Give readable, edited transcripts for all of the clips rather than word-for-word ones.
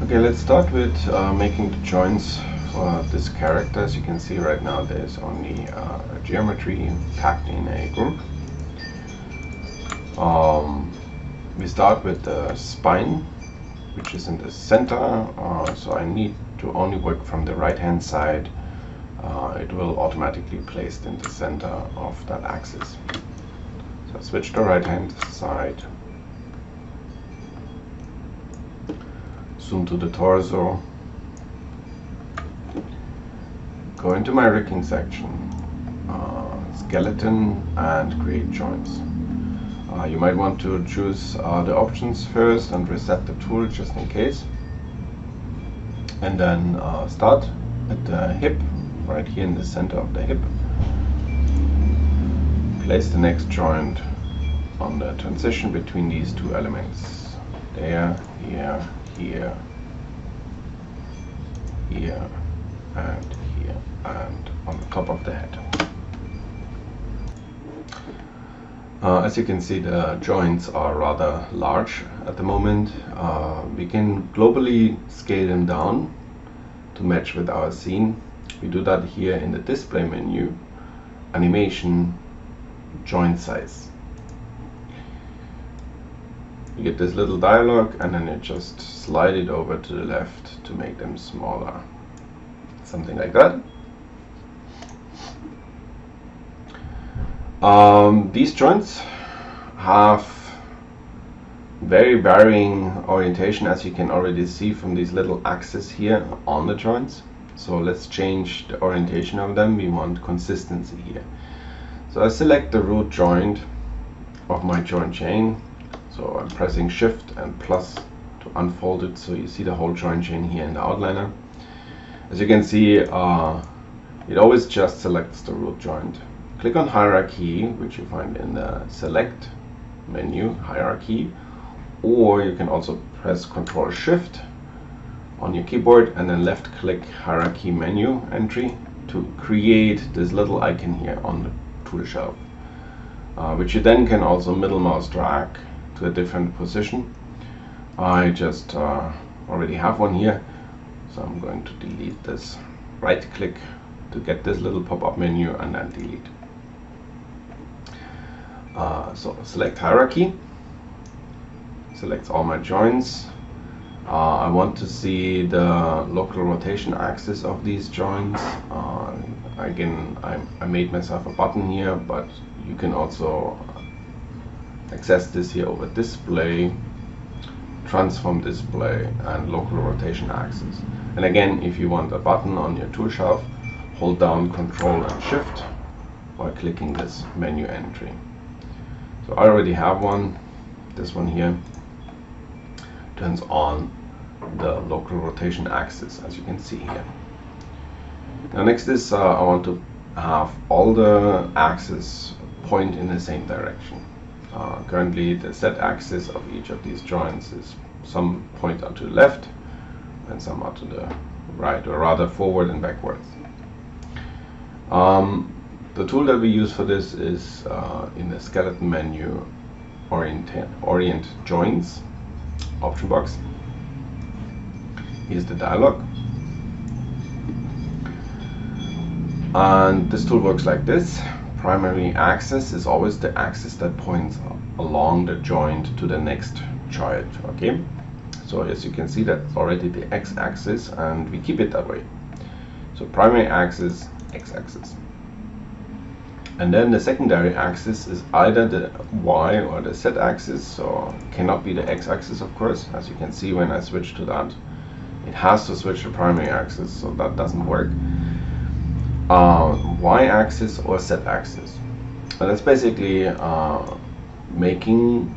Okay, let's start with making the joints for this character. As you can see right now, there's only a geometry packed in a group. We start with the spine, which is in the center, so I need to only work from the right hand side. It will automatically be placed in the center of that axis. So I switch to right hand side, zoom to the torso, go into my rigging section, skeleton, and create joints. You might want to choose the options first and reset the tool just in case, and then start at the hip, right here in the center of the hip. Place the next joint on the transition between these two elements, there, here, here, here, and here, and on the top of the head. As you can see, the joints are rather large at the moment. We can globally scale them down to match with our scene. We do that here in the display menu, animation, joint size. You get this little dialog, and then you just slide it over to the left to make them smaller. Something like that. These joints have very varying orientation, as you can already see from these little axes here on the joints. So let's change the orientation of them. We want consistency here. So I select the root joint of my joint chain. So I'm pressing Shift and plus to unfold it, so you see the whole joint chain here in the outliner. As you can see, it always just selects the root joint. Click on Hierarchy, which you find in the Select menu, Hierarchy, or you can also press Ctrl Shift on your keyboard and then left click Hierarchy menu entry to create this little icon here on the tool shelf, which you then can also middle mouse drag to a different position. I just already have one here, so I'm going to delete this. Right click to get this little pop-up menu and then delete. So select Hierarchy, selects all my joints. I want to see the local rotation axis of these joints. Again, I made myself a button here, but you can also access this here over Display, Transform Display, and Local Rotation Axis. And again, if you want a button on your tool shelf, hold down Ctrl and Shift while clicking this menu entry. So I already have one. This one here turns on the local rotation axis, as you can see here. Now next is I want to have all the axes point in the same direction. Currently the Z axis of each of these joints is some point out to the left and some out to the right, or rather forward and backwards. The tool that we use for this is in the skeleton menu, Orient Joints option box. Here's the dialog, and this tool works like this. Primary axis is always the axis that points along the joint to the next joint. Okay, so as you can see, that's already the x-axis, and we keep it that way. So primary axis, x-axis. And then the secondary axis is either the y or the z axis, so it cannot be the x-axis, of course. As you can see, when I switch to that, it has to switch to primary axis, so that doesn't work. Y-axis or z-axis. And that's basically making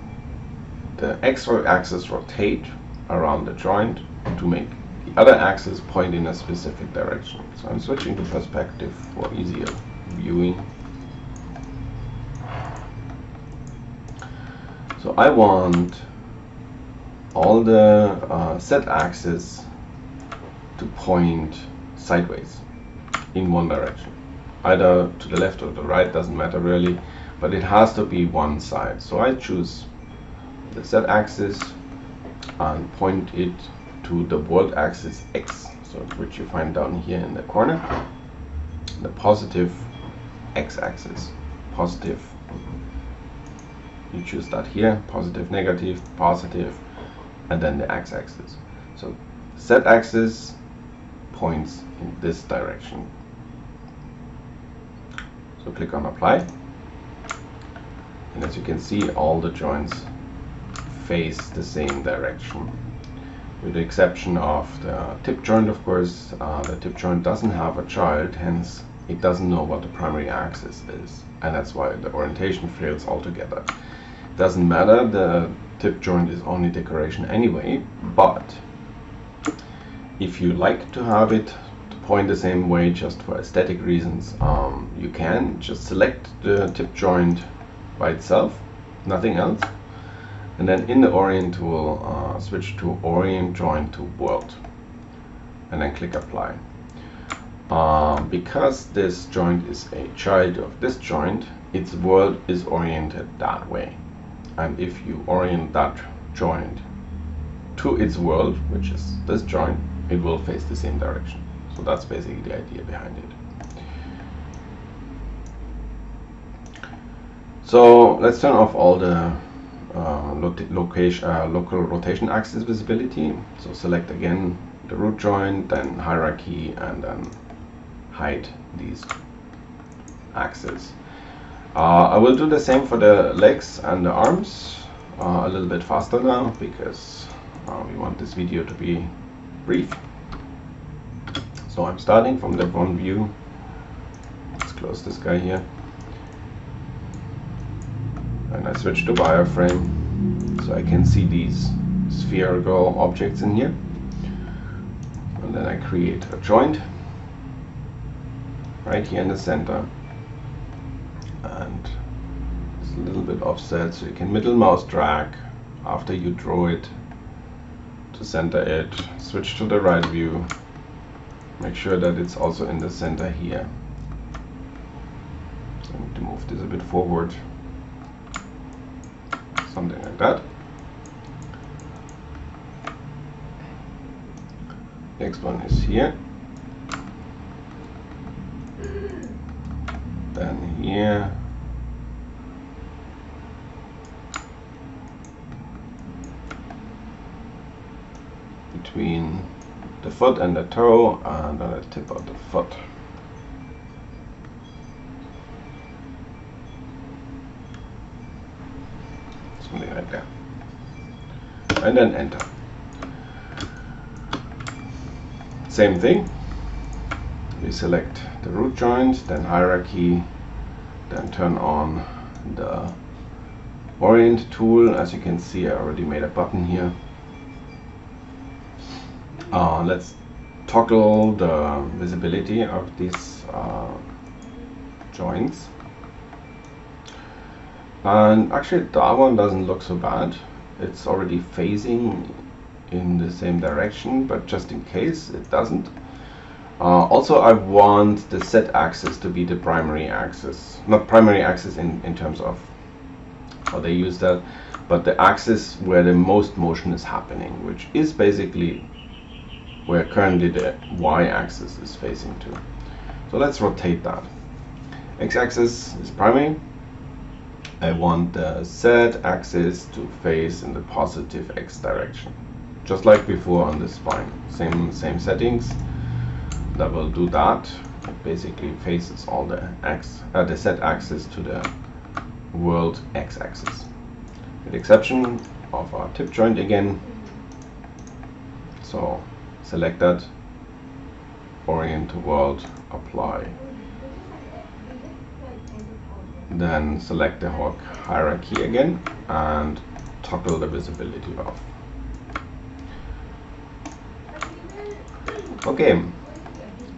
the x-axis rotate around the joint to make the other axis point in a specific direction. So I'm switching to perspective for easier viewing. So I want all the z-axis to point sideways in one direction, either to the left or the right, doesn't matter really, but it has to be one side. So I choose the z-axis and point it to the world axis X, so which you find down here in the corner, the positive X-axis. Positive, you choose that here, positive, negative, positive, and then the X-axis. So Z-axis points in this direction. So click on apply, and as you can see, all the joints face the same direction, with the exception of the tip joint. Of course, the tip joint doesn't have a child, hence it doesn't know what the primary axis is, and that's why the orientation fails altogether. Doesn't matter, the tip joint is only decoration anyway, but if you like to have it to point the same way just for aesthetic reasons, you can just select the tip joint by itself, nothing else, and then in the Orient tool, switch to Orient Joint to World, and then click Apply. Because this joint is a child of this joint, its world is oriented that way. And if you orient that joint to its world, which is this joint, it will face the same direction. So that's basically the idea behind it. So let's turn off all the local rotation axis visibility. So select again the root joint, then hierarchy, and then hide these axes. I will do the same for the legs and the arms a little bit faster now, because we want this video to be brief. So I'm starting from the front view. Let's close this guy here. And I switch to wireframe so I can see these spherical objects in here. And then I create a joint right here in the center. And it's a little bit offset, so you can middle mouse drag after you draw it to center it. Switch to the right view. Make sure that it's also in the center here. I need to move this a bit forward. Something like that. Next one is here. Then here. Between the foot and the toe, and then the tip of the foot. Something like that. And then enter. Same thing. We select the root joint, then hierarchy, then turn on the Orient tool. As you can see, I already made a button here. Let's toggle the visibility of these joints. And actually that one doesn't look so bad. It's already facing in the same direction, but just in case it doesn't. Also, I want the Z-axis to be the primary axis. Not primary axis in terms of how they use that, but the axis where the most motion is happening, which is basically where currently the Y-axis is facing to. So let's rotate that. X-axis is primary. I want the Z-axis to face in the positive X direction, just like before on the spine. Same settings. That will do that. It basically faces all the Z-axis to the world X-axis, with the exception of our tip joint again. So select that, orient to world, apply. Then select the hierarchy again and toggle the visibility off. Okay,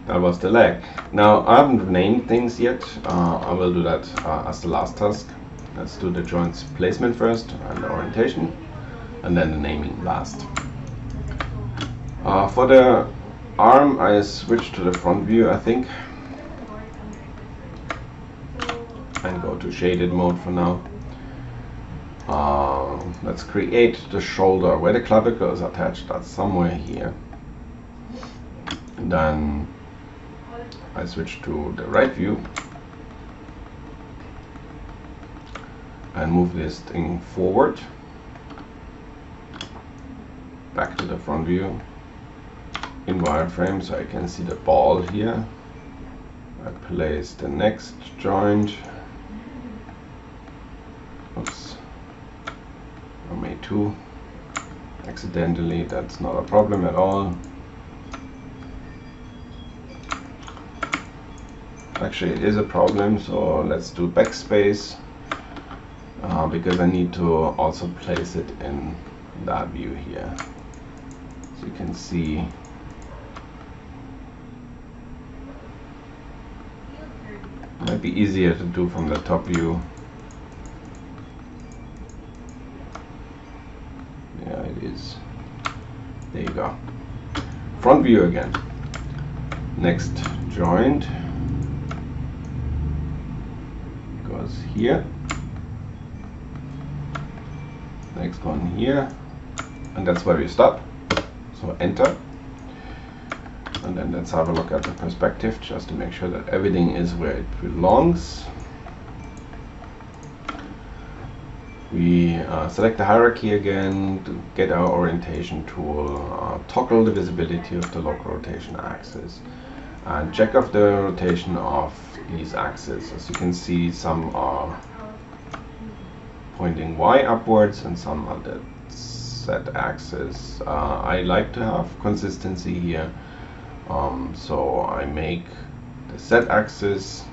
that was the leg. Now I haven't named things yet. I will do that as the last task. Let's do the joints placement first and the orientation, and then the naming last. For the arm, I switch to the front view, I think, and go to shaded mode for now. Let's create the shoulder where the clavicle is attached. That's somewhere here. Then I switch to the right view and move this thing forward, back to the front view in wireframe so I can see the ball here. I place the next joint. Oops, I made two accidentally. That's not a problem at all. Actually, it is a problem, so let's do backspace because I need to also place it in that view here. So you can see it might be easier to do from the top view. Yeah, it is. There you go. Front view again. Next joint goes here. Next one here, and that's where we stop. So enter, and then let's have a look at the perspective just to make sure that everything is where it belongs. We select the hierarchy again to get our orientation tool, toggle the visibility of the local rotation axis, and check off the rotation of these axes. As you can see, some are pointing Y upwards and some are the Z axis. I like to have consistency here, so I make the Z axis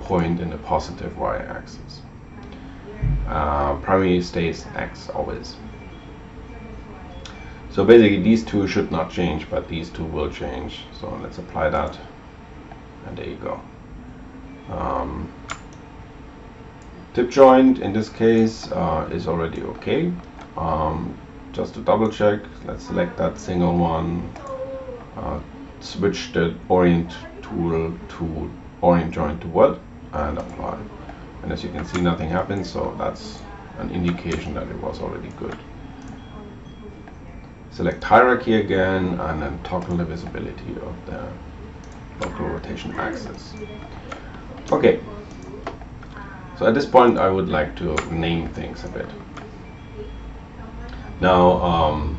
point in the positive Y axis. Primary stays X always. So basically these two should not change, but these two will change. So let's apply that, and there you go. Tip joint in this case is already okay. Just to double check, let's select that single one, switch the orient tool to orient joint to weld, and apply. And as you can see, nothing happens, so that's an indication that it was already good. Select hierarchy again, and then toggle the visibility of the local rotation axis. Okay. So at this point I would like to name things a bit. Now,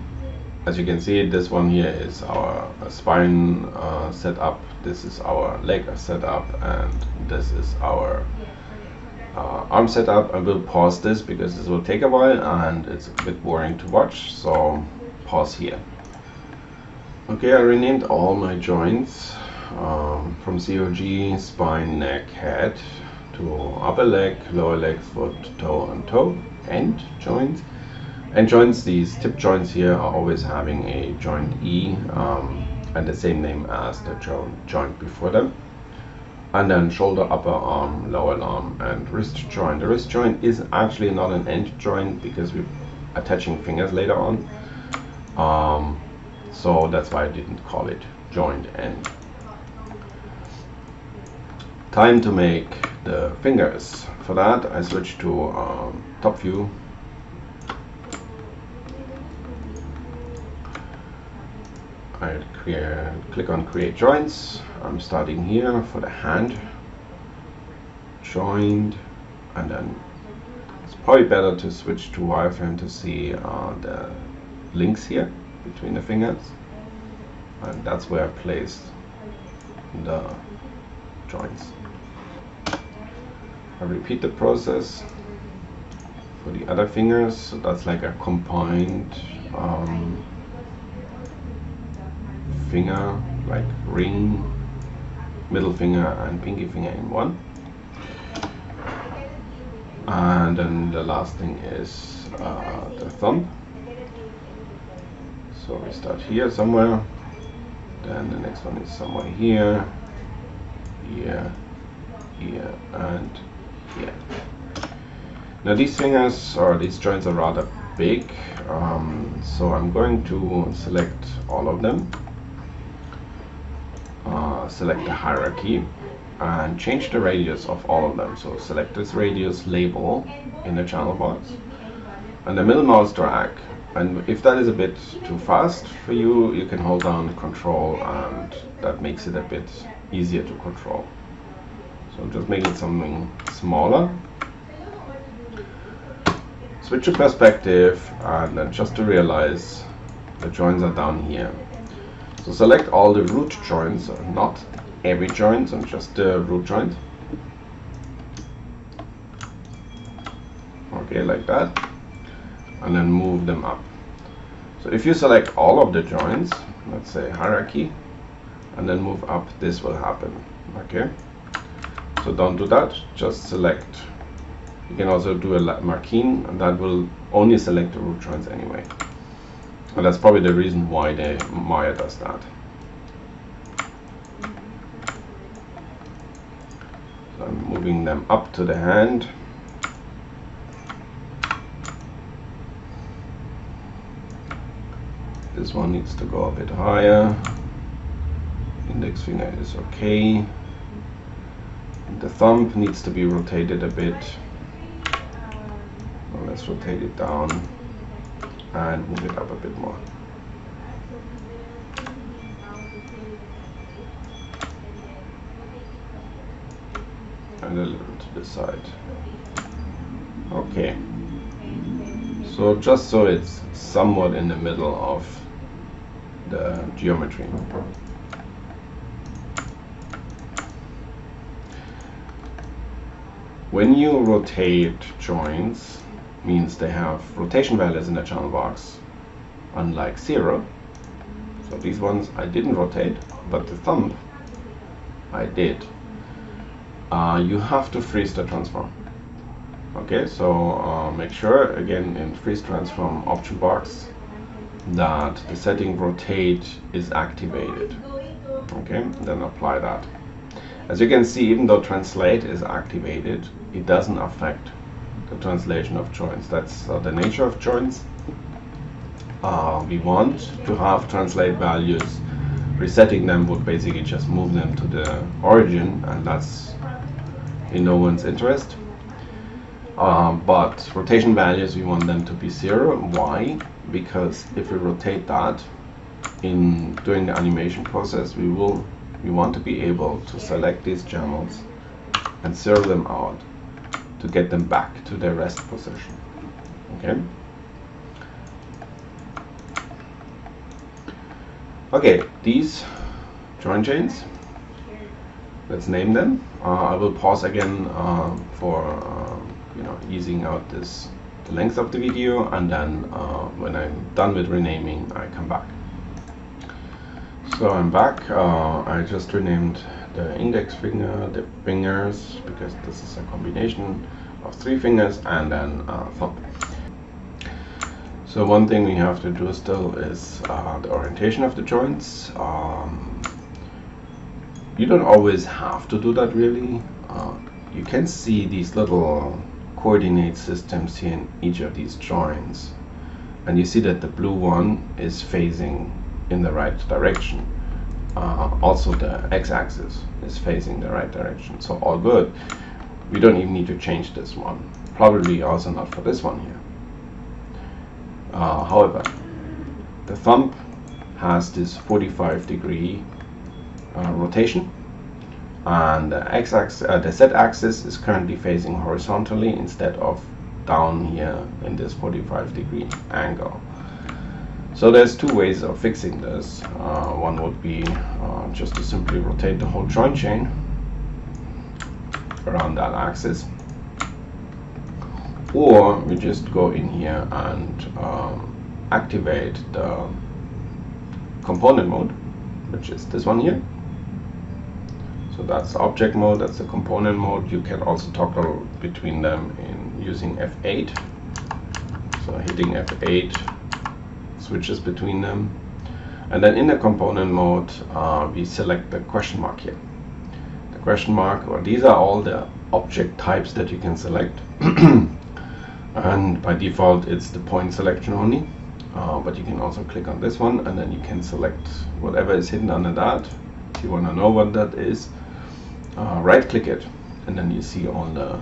as you can see, this one here is our spine setup, this is our leg setup, and this is our arm setup. I will pause this because this will take a while and it's a bit boring to watch, so pause here. Okay, I renamed all my joints from COG, spine, neck, head, to upper leg, lower leg, foot, toe, and toe, end joints. And joints, these tip joints here are always having a joint E and the same name as the joint before them. And then shoulder, upper arm, lower arm, and wrist joint. The wrist joint is actually not an end joint because we're attaching fingers later on. So that's why I didn't call it joint end. Time to make the fingers. For that I switch to top view. I click on create joints. I'm starting here for the hand joint, and then it's probably better to switch to wireframe to see the links here between the fingers, and that's where I place the joints. I repeat the process for the other fingers, so that's like a combined finger, like ring, middle finger and pinky finger in one. And then the last thing is the thumb. So we start here somewhere, then the next one is somewhere here, here, here, and here. Now these fingers, or these joints, are rather big, so I'm going to select all of them, select the hierarchy, and change the radius of all of them. So select this radius label in the channel box, and the middle mouse drag. And if that is a bit too fast for you, you can hold down Control, and that makes it a bit easier to control. So just make it something smaller. Switch to perspective, and then just to realize the joints are down here. So select all the root joints, not every joint, so just the root joint. Okay, like that. And then move them up. So if you select all of the joints, let's say hierarchy, and then move up, this will happen. Okay, so don't do that, just select. You can also do a marquee, and that will only select the root joints anyway. And that's probably the reason why the Maya does that. So I'm moving them up to the hand. This one needs to go a bit higher. Index finger is okay. And the thumb needs to be rotated a bit. Well, let's rotate it down and move it up a bit more. And a little to the side. Okay. So just so it's somewhat in the middle of the geometry. When you rotate joints, means they have rotation values in the channel box, unlike 0. So these ones I didn't rotate, but the thumb I did. You have to freeze the transform. Okay, so make sure again in freeze transform option box that the setting rotate is activated. Okay, then apply that. As you can see, even though translate is activated, it doesn't affect the translation of joints. That's the nature of joints. We want to have translate values. Resetting them would basically just move them to the origin, and that's in no one's interest. But rotation values, we want them to be 0. Why? Because if we rotate that during the animation process, we want to be able to select these channels and zero them out to get them back to their rest position. Okay. Okay, these joint chains, let's name them. I will pause again for easing out the length of the video, and then when I'm done with renaming, I come back. So I'm back. I just renamed the index finger, the fingers, because this is a combination of 3 fingers, and then thumb. So one thing we have to do still is the orientation of the joints. You don't always have to do that really. You can see these little coordinate systems here in each of these joints, and you see that the blue one is facing in the right direction. Also the x-axis is facing the right direction, so all good. We don't even need to change this one, probably also not for this one here. However, the thumb has this 45-degree rotation, and the x-axis, the z-axis is currently facing horizontally instead of down here in this 45-degree angle. So there's 2 ways of fixing this. One would be just to simply rotate the whole joint chain around that axis, or we just go in here and activate the component mode, which is this one here. So that's object mode, that's the component mode. You can also toggle between them in using F8. So hitting F8 switches between them, and then in the component mode we select the question mark here. The question mark, or these are all the object types that you can select. And by default it's the point selection only, but you can also click on this one, and then you can select whatever is hidden under that. If you want to know what that is, right click it, and then you see all the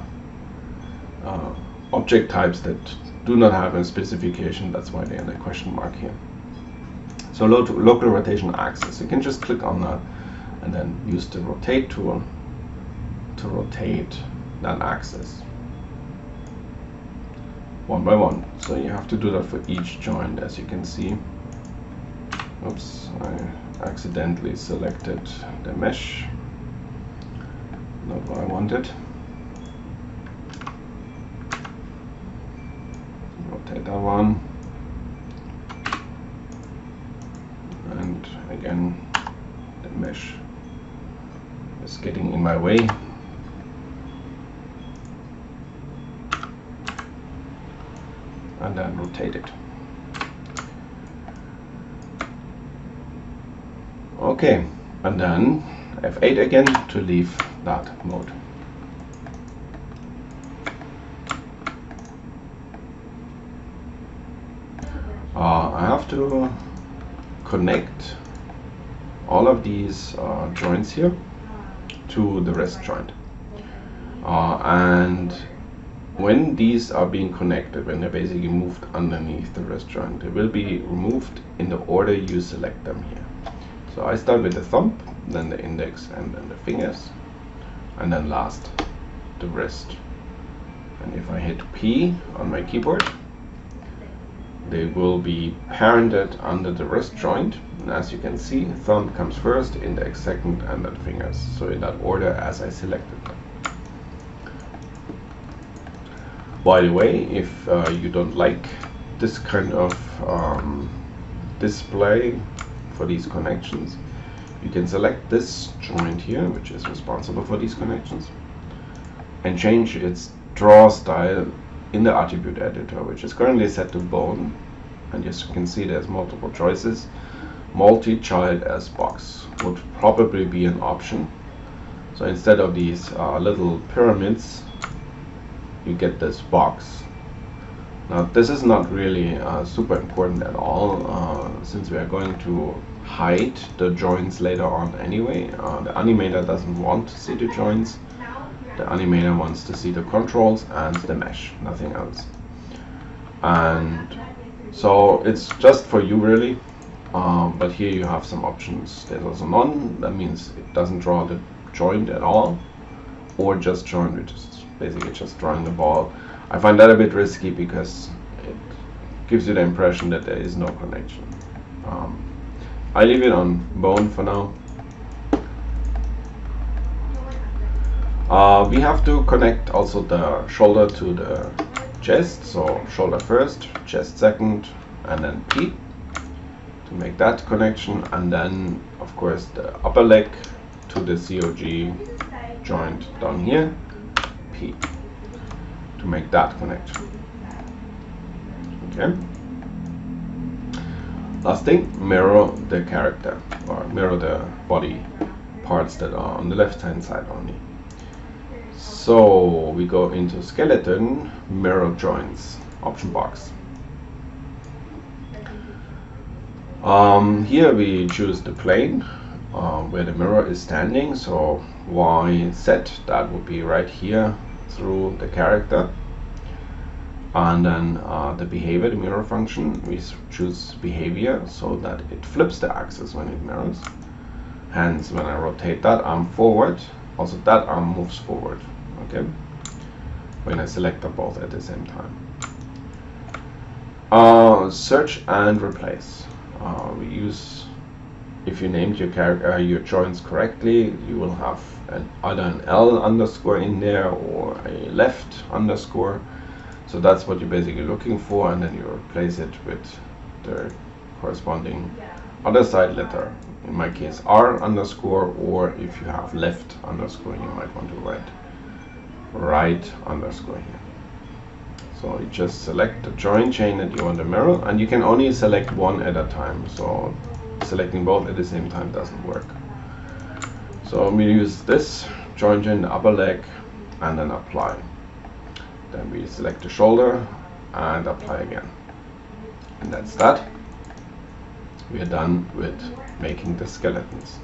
object types that do not have a specification, that's why they're in the question mark here. So local rotation axis, you can just click on that and then use the rotate tool to rotate that axis one by one. So you have to do that for each joint, as you can see. Oops, I accidentally selected the mesh, not what I wanted. Rotate that one, and again the mesh is getting in my way. And then rotate it. Okay, and then F8 again to leave that mode. I have to connect all of these joints here to the rest joint. And when these are being connected, when they're basically moved underneath the rest joint, they will be removed in the order you select them here. So I start with the thumb, then the index, and then the fingers, and then last the wrist. And if I hit P on my keyboard, they will be parented under the wrist joint. And as you can see, thumb comes first, index second, and then fingers. So in that order as I selected them. By the way, if you don't like this kind of display for these connections, you can select this joint here, which is responsible for these connections, and change its draw style in the attribute editor, which is currently set to bone. And as you can see, there's multiple choices. Multi-child as box would probably be an option. So instead of these little pyramids, you get this box. Now this is not really super important at all, since we are going to hide the joints later on anyway. The animator doesn't want to see the joints. The animator wants to see the controls and the mesh, nothing else. And so it's just for you really, but here you have some options. There's also none, that means it doesn't draw the joint at all, or just joint, which is basically just drawing the ball. I find that a bit risky because it gives you the impression that there is no connection. I leave it on bone for now. We have to connect also the shoulder to the chest, so shoulder first, chest second, and then P to make that connection, and then of course the upper leg to the COG joint down here, P, to make that connection. Okay. Last thing, mirror the character, or mirror the body parts that are on the left hand side only. So we go into skeleton, mirror joints, option box. Here we choose the plane where the mirror is standing, so YZ, that would be right here through the character. And then the behavior, the mirror function, we choose behavior so that it flips the axis when it mirrors. Hence, when I rotate that arm forward, also that arm moves forward. Okay, when I select them both at the same time. Search and replace. We use, if you named your character, your joints correctly, you will have either an L underscore in there or a left underscore. So that's what you're basically looking for, and then you replace it with the corresponding other side letter. In my case, R underscore, or if you have left underscore, you might want to write right underscore here. So you just select the joint chain that you want to mirror, and you can only select one at a time. So selecting both at the same time doesn't work. So we use this joint chain, the upper leg, and then apply. Then we select the shoulder and apply again. And that's that. We are done with making the skeletons.